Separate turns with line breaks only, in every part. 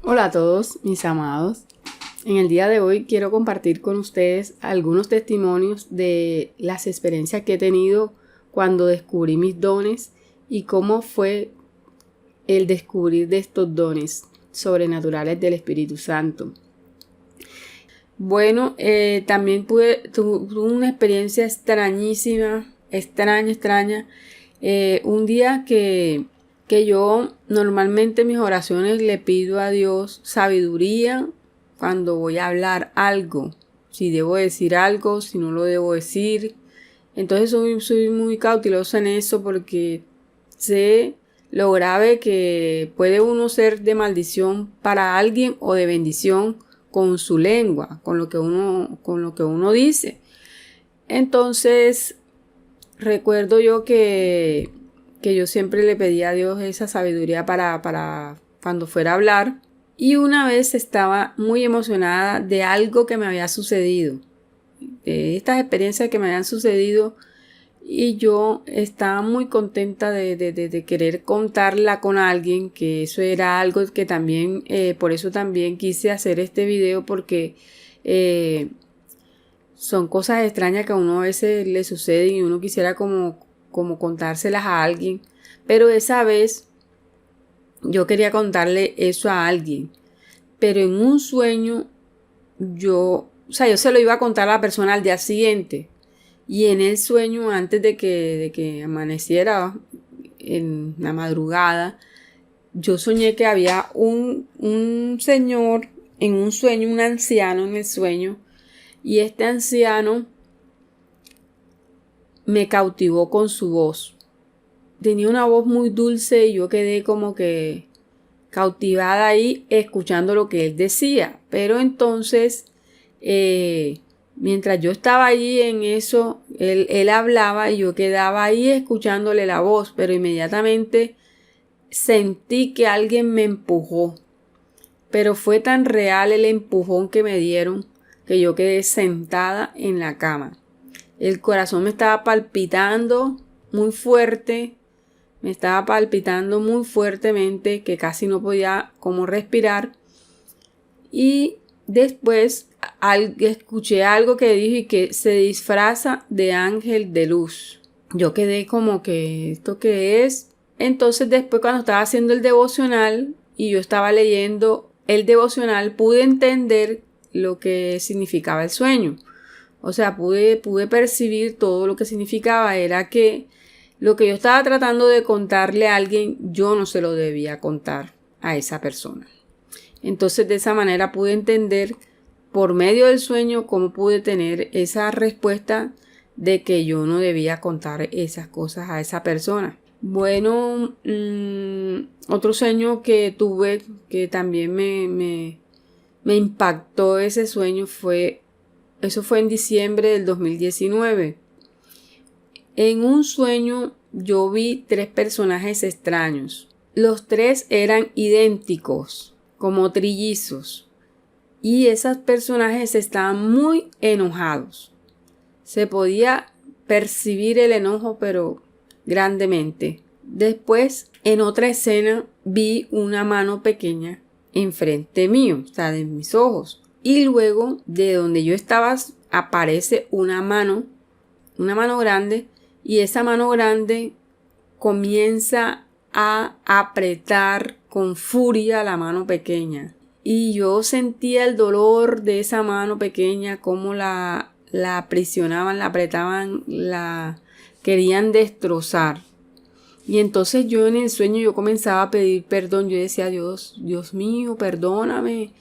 Hola a todos mis amados. En el día de hoy quiero compartir con ustedes algunos testimonios de las experiencias que he tenido cuando descubrí mis dones y cómo fue el descubrir de estos dones sobrenaturales del Espíritu Santo. Bueno, también tuve una experiencia extraña. Un día que yo normalmente en mis oraciones le pido a Dios sabiduría cuando voy a hablar algo, si debo decir algo, si no lo debo decir. Entonces soy muy cautelosa en eso porque sé lo grave que puede uno ser de maldición para alguien o de bendición con su lengua, con lo que uno dice. Entonces recuerdo yo que yo siempre le pedía a Dios esa sabiduría para cuando fuera a hablar. Y una vez estaba muy emocionada de algo que me había sucedido, de estas experiencias que me habían sucedido, y yo estaba muy contenta de querer contarla con alguien, que eso era algo que también, por eso también quise hacer este video, porque son cosas extrañas que a uno a veces le suceden y uno quisiera como contárselas a alguien, pero esa vez yo quería contarle eso a alguien, pero en un sueño yo se lo iba a contar a la persona al día siguiente, y en el sueño, antes de que amaneciera en la madrugada, yo soñé que había un señor en un sueño, un anciano en el sueño, y este anciano me cautivó con su voz. Tenía una voz muy dulce y yo quedé como que cautivada ahí escuchando lo que él decía. Pero entonces, mientras yo estaba allí en eso, él hablaba y yo quedaba ahí escuchándole la voz, pero inmediatamente sentí que alguien me empujó. Pero fue tan real el empujón que me dieron que yo quedé sentada en la cama. El corazón me estaba palpitando muy fuerte. Me estaba palpitando muy fuertemente, que casi no podía como respirar. Y después escuché algo que dijo y que se disfraza de ángel de luz. Yo quedé como que, ¿esto qué es? Entonces después, cuando estaba haciendo el devocional y yo estaba leyendo el devocional, pude entender lo que significaba el sueño. O sea, pude percibir todo lo que significaba. Era que lo que yo estaba tratando de contarle a alguien, yo no se lo debía contar a esa persona. Entonces, de esa manera pude entender por medio del sueño cómo pude tener esa respuesta de que yo no debía contar esas cosas a esa persona. Bueno, otro sueño que tuve que también me impactó ese sueño fue en diciembre del 2019. En un sueño yo vi 3 personajes extraños. Los 3 eran idénticos, como trillizos. Y esos personajes estaban muy enojados. Se podía percibir el enojo, pero grandemente. Después, en otra escena, vi una mano pequeña enfrente mío, o sea, de mis ojos. Y luego, de donde yo estaba, aparece una mano grande, y esa mano grande comienza a apretar con furia la mano pequeña. Y yo sentía el dolor de esa mano pequeña, cómo la aprisionaban, la apretaban, la querían destrozar. Y entonces yo en el sueño yo comenzaba a pedir perdón. Yo decía, Dios mío, perdóname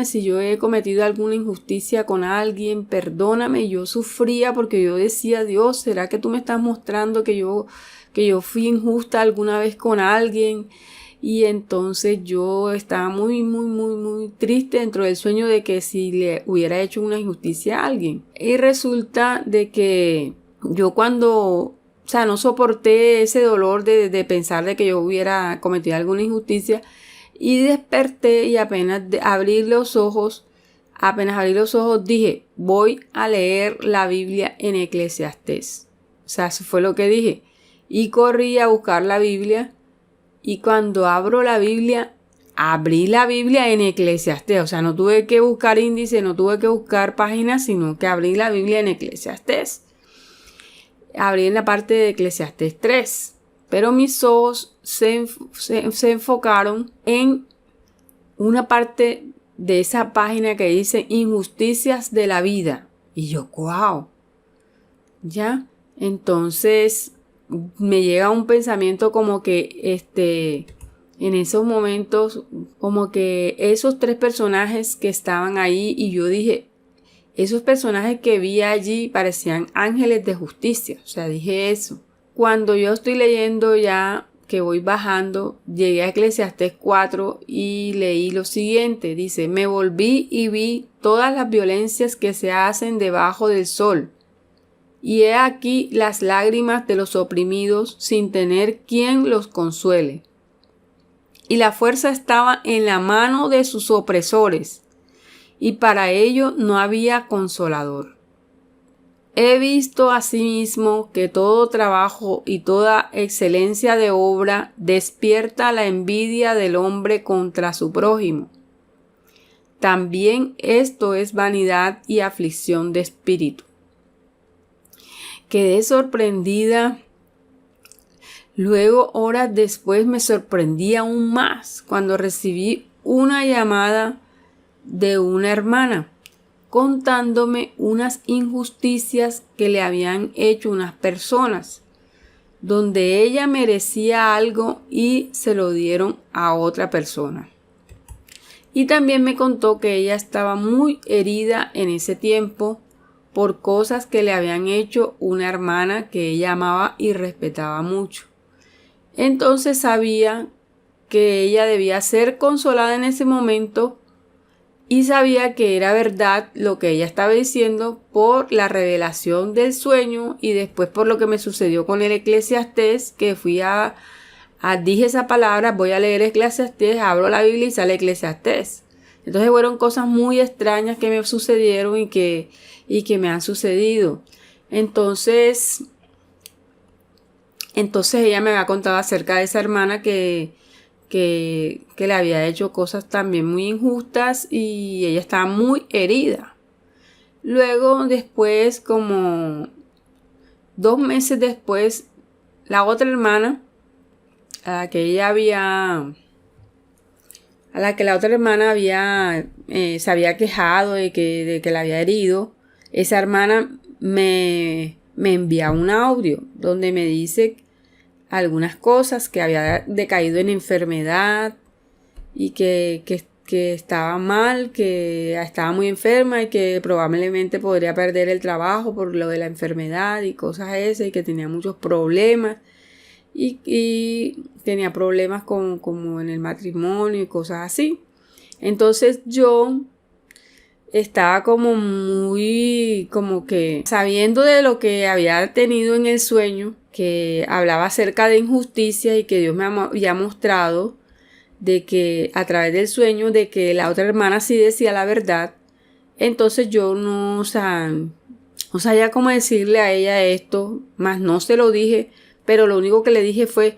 si yo he cometido alguna injusticia con alguien, perdóname. Y yo sufría porque yo decía, Dios, ¿será que tú me estás mostrando que yo fui injusta alguna vez con alguien? Y entonces yo estaba muy triste dentro del sueño de que si le hubiera hecho una injusticia a alguien. Y resulta de que yo no soporté ese dolor de pensar de que yo hubiera cometido alguna injusticia, y desperté, y apenas abrí los ojos dije, voy a leer la Biblia en Eclesiastés. O sea, eso fue lo que dije. Y corrí a buscar la Biblia, y cuando abro la Biblia abrí la Biblia en Eclesiastés. O sea, no tuve que buscar índice, no tuve que buscar páginas, sino que abrí la Biblia en Eclesiastés. Abrí en la parte de Eclesiastés 3. Pero mis ojos se enfocaron en una parte de esa página que dice injusticias de la vida. Y yo, wow. ¿Ya? Entonces me llega un pensamiento como que en esos momentos, como que esos 3 personajes que estaban ahí, y yo dije, esos personajes que vi allí parecían ángeles de justicia. O sea, dije eso. Cuando yo estoy leyendo ya, que voy bajando, llegué a Eclesiastés 4 y leí lo siguiente. Dice, me volví y vi todas las violencias que se hacen debajo del sol. Y he aquí las lágrimas de los oprimidos sin tener quien los consuele. Y la fuerza estaba en la mano de sus opresores, y para ello no había consolador. He visto asimismo que todo trabajo y toda excelencia de obra despierta la envidia del hombre contra su prójimo. También esto es vanidad y aflicción de espíritu. Quedé sorprendida. Luego, horas después, me sorprendí aún más cuando recibí una llamada de una hermana contándome unas injusticias que le habían hecho unas personas, donde ella merecía algo y se lo dieron a otra persona. Y también me contó que ella estaba muy herida en ese tiempo por cosas que le habían hecho una hermana que ella amaba y respetaba mucho. Entonces sabía que ella debía ser consolada en ese momento y sabía que era verdad lo que ella estaba diciendo por la revelación del sueño y después por lo que me sucedió con el Eclesiastés, que dije esa palabra, voy a leer Eclesiastés, abro la Biblia y sale Eclesiastés. Entonces fueron cosas muy extrañas que me sucedieron y que me han sucedido. Entonces ella me había contado acerca de esa hermana que le había hecho cosas también muy injustas y ella estaba muy herida. Luego, después, como 2 meses después, la otra hermana, a la que la otra hermana se había quejado de que la había herido, esa hermana me envía un audio donde me dice algunas cosas, que había decaído en enfermedad y que estaba mal, que estaba muy enferma y que probablemente podría perder el trabajo por lo de la enfermedad y cosas esas, y que tenía muchos problemas y tenía problemas como en el matrimonio y cosas así. Entonces yo estaba como que sabiendo de lo que había tenido en el sueño, que hablaba acerca de injusticia y que Dios me había mostrado de que a través del sueño de que la otra hermana sí decía la verdad. Entonces yo no sabía cómo decirle a ella esto, más no se lo dije, pero lo único que le dije fue: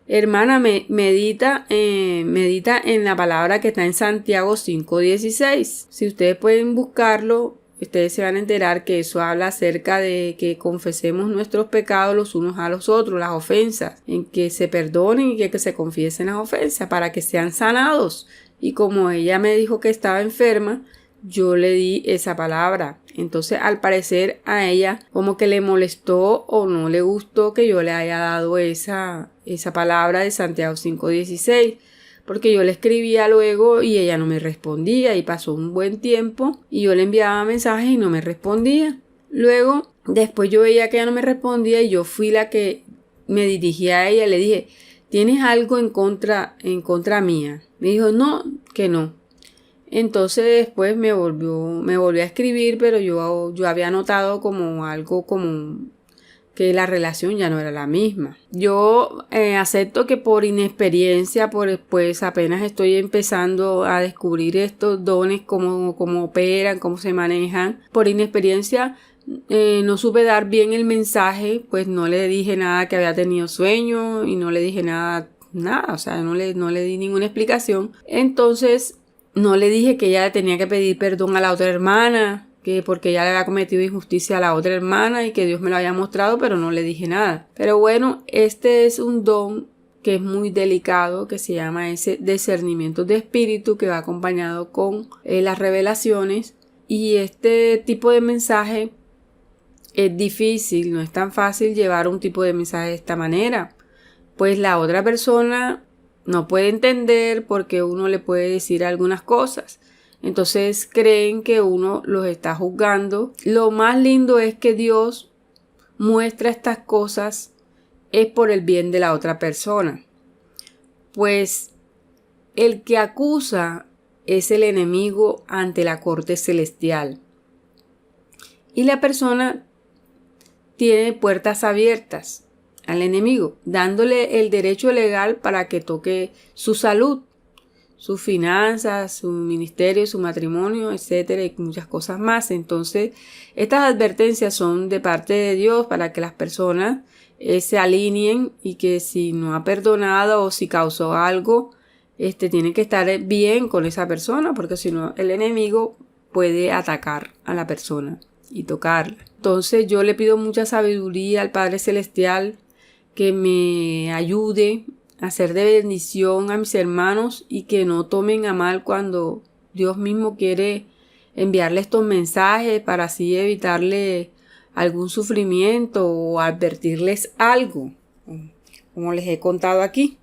hermana, medita en la palabra que está en Santiago 5:16. Si ustedes pueden buscarlo, ustedes se van a enterar que eso habla acerca de que confesemos nuestros pecados los unos a los otros, las ofensas, en que se perdonen y que se confiesen las ofensas para que sean sanados. Y como ella me dijo que estaba enferma, yo le di esa palabra. Entonces, al parecer a ella como que le molestó o no le gustó que yo le haya dado esa palabra de Santiago 5:16, porque yo le escribía luego y ella no me respondía, y pasó un buen tiempo y yo le enviaba mensajes y no me respondía. Luego, después yo veía que ella no me respondía y yo fui la que me dirigí a ella y le dije: ¿tienes algo en contra mía? Me dijo: no, que no. Entonces después me volvió a escribir, pero yo había notado como algo como que la relación ya no era la misma. Yo acepto que por inexperiencia, pues apenas estoy empezando a descubrir estos dones, cómo operan, cómo se manejan. Por inexperiencia no supe dar bien el mensaje, pues no le dije nada que había tenido sueño y no le dije nada nada, o sea, no le di ninguna explicación. Entonces no le dije que ella tenía que pedir perdón a la otra hermana, que porque ella le había cometido injusticia a la otra hermana y que Dios me lo había mostrado, pero no le dije nada. Pero bueno, este es un don que es muy delicado, que se llama ese discernimiento de espíritu, que va acompañado con las revelaciones. Y este tipo de mensaje es difícil, no es tan fácil llevar un tipo de mensaje de esta manera, pues la otra persona no puede entender porque uno le puede decir algunas cosas. Entonces creen que uno los está juzgando. Lo más lindo es que Dios muestra estas cosas es por el bien de la otra persona. Pues el que acusa es el enemigo ante la corte celestial. Y la persona tiene puertas abiertas al enemigo, dándole el derecho legal para que toque su salud, sus finanzas, su ministerio, su matrimonio, etcétera, y muchas cosas más. Entonces, estas advertencias son de parte de Dios para que las personas se alineen y que si no ha perdonado o si causó algo, tiene que estar bien con esa persona, porque si no, el enemigo puede atacar a la persona y tocarla. Entonces, yo le pido mucha sabiduría al Padre Celestial que me ayude a ser de bendición a mis hermanos y que no tomen a mal cuando Dios mismo quiere enviarle estos mensajes para así evitarle algún sufrimiento o advertirles algo, como les he contado aquí.